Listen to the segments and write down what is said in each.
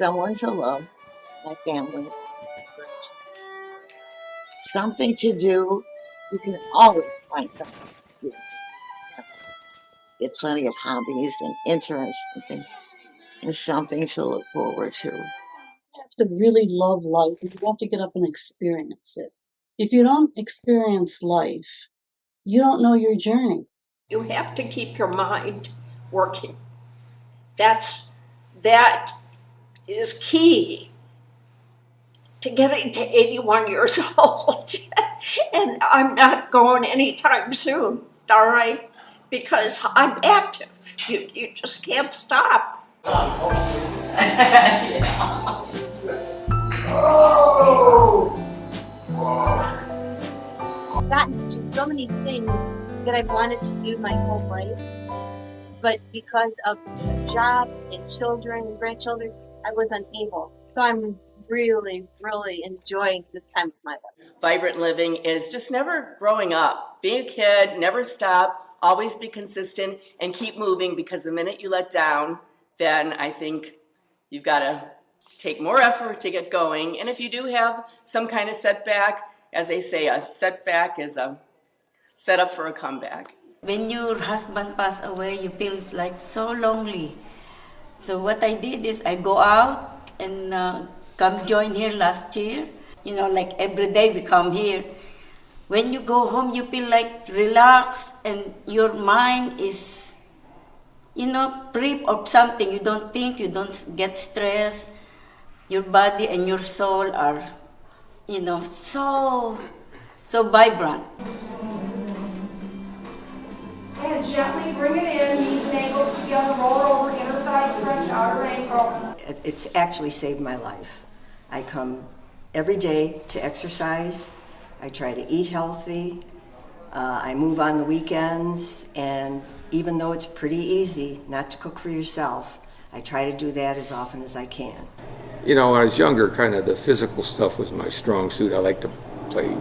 someone to love, my family, something to do. You can always find something to do. Get plenty of hobbies and interests and things, and something to look forward to. You have to really love life. You have to get up and experience it. If you don't experience life, you don't know your journey. You have to keep your mind working. That is key to getting to 81 years old. And I'm not going anytime soon, all right? Because I'm active. You just can't stop. Yeah. I've gotten to do so many things that I've wanted to do my whole life, but because of jobs and children and grandchildren, I was unable. So I'm really, really enjoying this time of my life. Vibrant living is just never growing up. Being a kid, never stop, always be consistent, and keep moving, because the minute you let down, then I think you've got to take more effort to get going. And if you do have some kind of setback, as they say, a setback is a setup for a comeback. When your husband passed away, you feel like so lonely. So what I did is I go out and come join here last year. You know, like every day we come here. When you go home, you feel like relaxed and your mind is, you know, free of something. You don't think, you don't get stressed. Your body and your soul are, you know, so vibrant. And gently bring it in, knees and ankles together, roll over, inner thigh stretch, outer ankle. It's actually saved my life. I come every day to exercise. I try to eat healthy. I move on the weekends, and even though it's pretty easy not to cook for yourself, I try to do that as often as I can. You know, when I was younger, kind of the physical stuff was my strong suit. I liked to play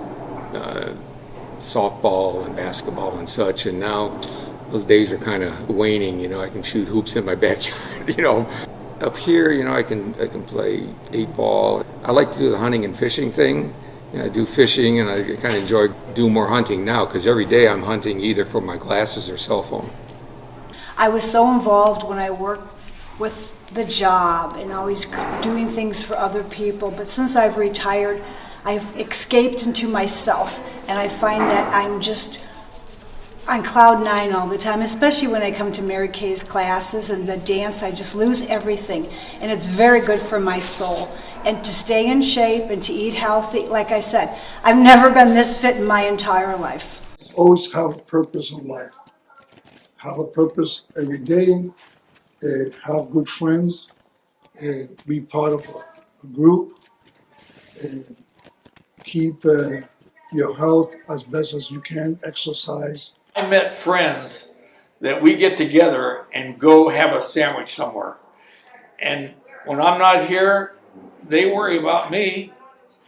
softball and basketball and such, and now those days are kind of waning. You know, I can shoot hoops in my backyard. You know, up here, you know, I can play 8-ball. I like to do the hunting and fishing thing. You know, I do fishing, and I kind of enjoy doing more hunting now, because every day I'm hunting either for my glasses or cell phone. I was so involved when I worked with the job and always doing things for other people, but since I've retired, I've escaped into myself, and I find that I'm just on cloud 9 all the time, especially when I come to Mary Kay's classes and the dance. I just lose everything, and it's very good for my soul. And to stay in shape and to eat healthy, like I said, I've never been this fit in my entire life. Always have a purpose in life. Have a purpose every day, have good friends, be part of a group, keep your health as best as you can, exercise. I met friends that we get together and go have a sandwich somewhere. And when I'm not here, they worry about me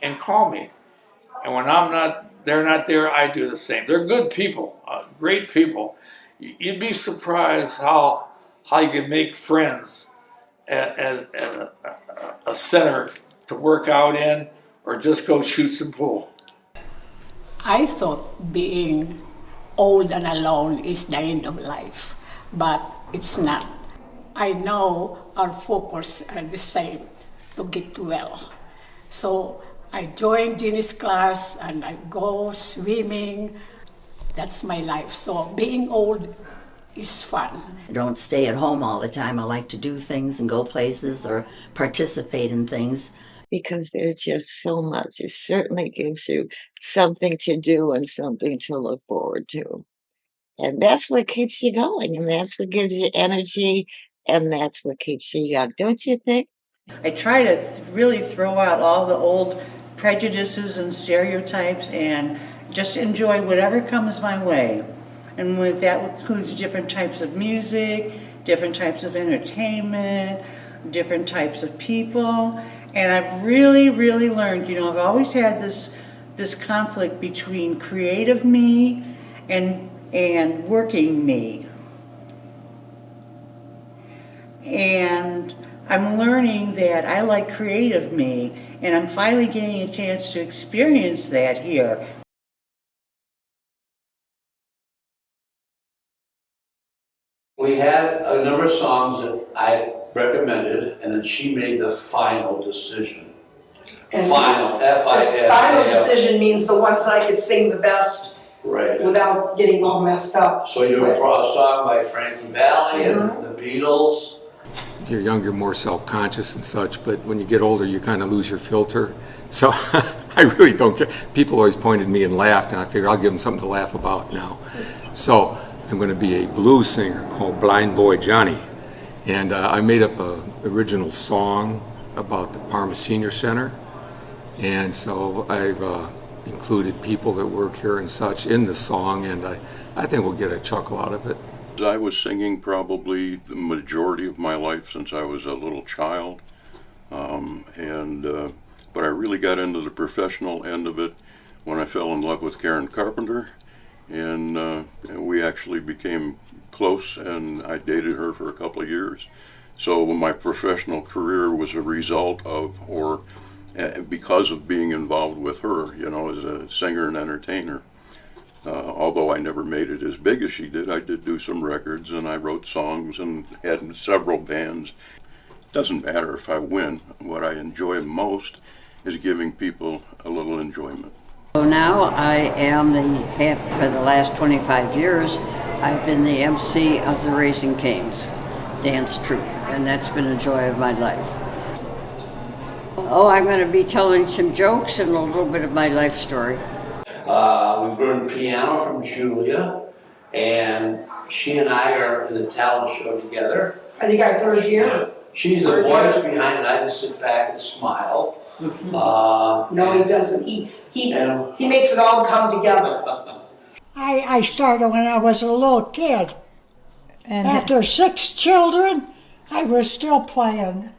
and call me. And when they're not there, I do the same. They're good people, great people. You'd be surprised how you can make friends at a center to work out in, or just go shoot some pool. I thought being old and alone is the end of life, but it's not. I know our focus are the same, to get well. So I joined Jeannie's class and I go swimming. That's my life. So being old is fun. I don't stay at home all the time. I like to do things and go places or participate in things. Because there's just so much. It certainly gives you something to do and something to look forward to. And that's what keeps you going, and that's what gives you energy, and that's what keeps you young, don't you think? I try to really throw out all the old prejudices and stereotypes and just enjoy whatever comes my way. And that includes different types of music, different types of entertainment, different types of people. And I've really, really learned, you know, I've always had this conflict between creative me and working me. And I'm learning that I like creative me, and I'm finally getting a chance to experience that here. We had a number of songs that I recommended, and then she made the final decision. And final, F-I-N. Final decision means the ones that I could sing the best, right, without getting all messed up. So you're a song by Frankie Valli and the Beatles. If you're younger, more self-conscious and such, but when you get older, you kind of lose your filter. So I really don't care. People always pointed at me and laughed, and I figured I'll give them something to laugh about now. So I'm going to be a blues singer called Blind Boy Johnny. And I made up an original song about the Parma Senior Center. And so I've included people that work here and such in the song, and I think we'll get a chuckle out of it. I was singing probably the majority of my life since I was a little child, but I really got into the professional end of it when I fell in love with Karen Carpenter, and we actually became close, and I dated her for a couple of years. So my professional career was a result of, or because of being involved with her, you know, as a singer and entertainer. Although I never made it as big as she did, I did do some records, and I wrote songs and had several bands. Doesn't matter if I win. What I enjoy most is giving people a little enjoyment. So now I am for the last 25 years, I've been the MC of the Raising Cane's dance troupe, and that's been a joy of my life. Oh, I'm going to be telling some jokes and a little bit of my life story. We've learned piano from Julia, and she and I are in the talent show together. I think our third year. She's the voice behind it. I just sit back and smile. No, he doesn't. He makes it all come together. I started when I was a little kid. And after 6 children, I was still playing.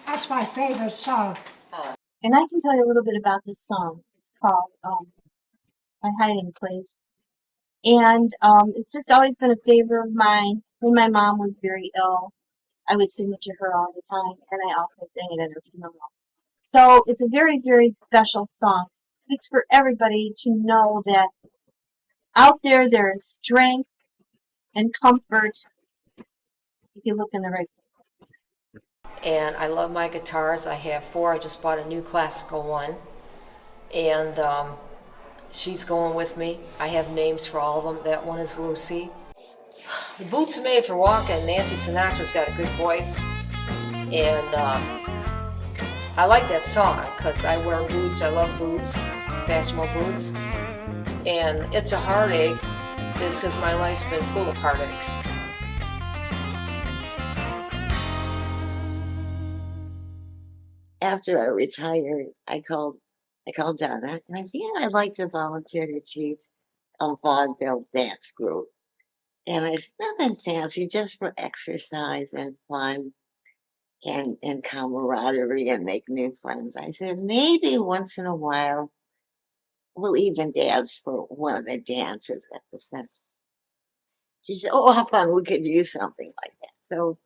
That's my favorite song. And I can tell you a little bit about this song. It's called My Hiding Place. And it's just always been a favorite of mine. When my mom was very ill, I would sing it to her all the time, and I also sang it at her funeral. So it's a very, very special song. It's for everybody to know that out there is strength and comfort if you look in the right place. And I love my guitars. I have 4. I just bought a new classical one. And she's going with me. I have names for all of them. That one is Lucy. The boots are made for walking. Nancy Sinatra's got a good voice. And I like that song because I wear boots. I love boots, fashionable boots. And it's a heartache just because my life's been full of heartaches. After I retired, I called Donna and I said, I'd like to volunteer to teach a vaudeville dance group. And I said, nothing fancy, just for exercise and fun and camaraderie and make new friends. I said, maybe once in a while we'll even dance for one of the dances at the center. She said, oh, how fun, we could use something like that. So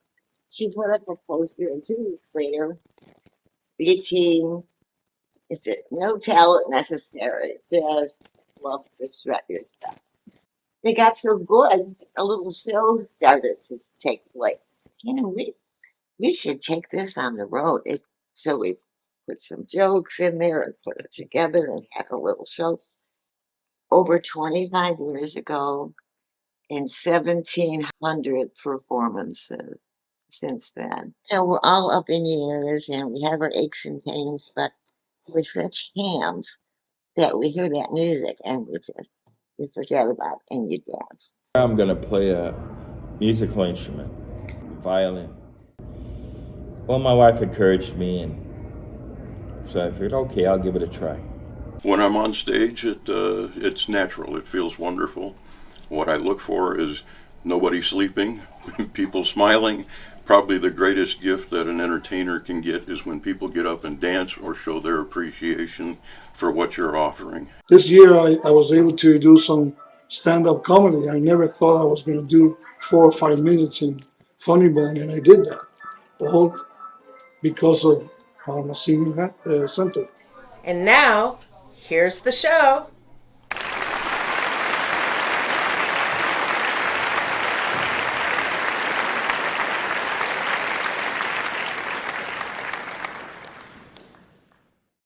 she put up a poster, and 2 weeks later, the team, it's no talent necessary, just love to shred your stuff. They got so good, a little show started to take place. We should take this on the road. So we put some jokes in there and put it together and had a little show. Over 25 years ago, in 1,700 performances since then. We're all up in years and we have our aches and pains, but we're such hams that we hear that music and we forget about it and you dance. I'm going to play a musical instrument, violin. Well, my wife encouraged me, and so I figured, okay, I'll give it a try. When I'm on stage, it's natural. It feels wonderful. What I look for is nobody sleeping, people smiling, Probably the greatest gift that an entertainer can get is when people get up and dance or show their appreciation for what you're offering. This year I was able to do some stand-up comedy. I never thought I was going to do 4 or 5 minutes in Funny Bone, and I did that. All because of Parma Senior Center. And now, here's the show.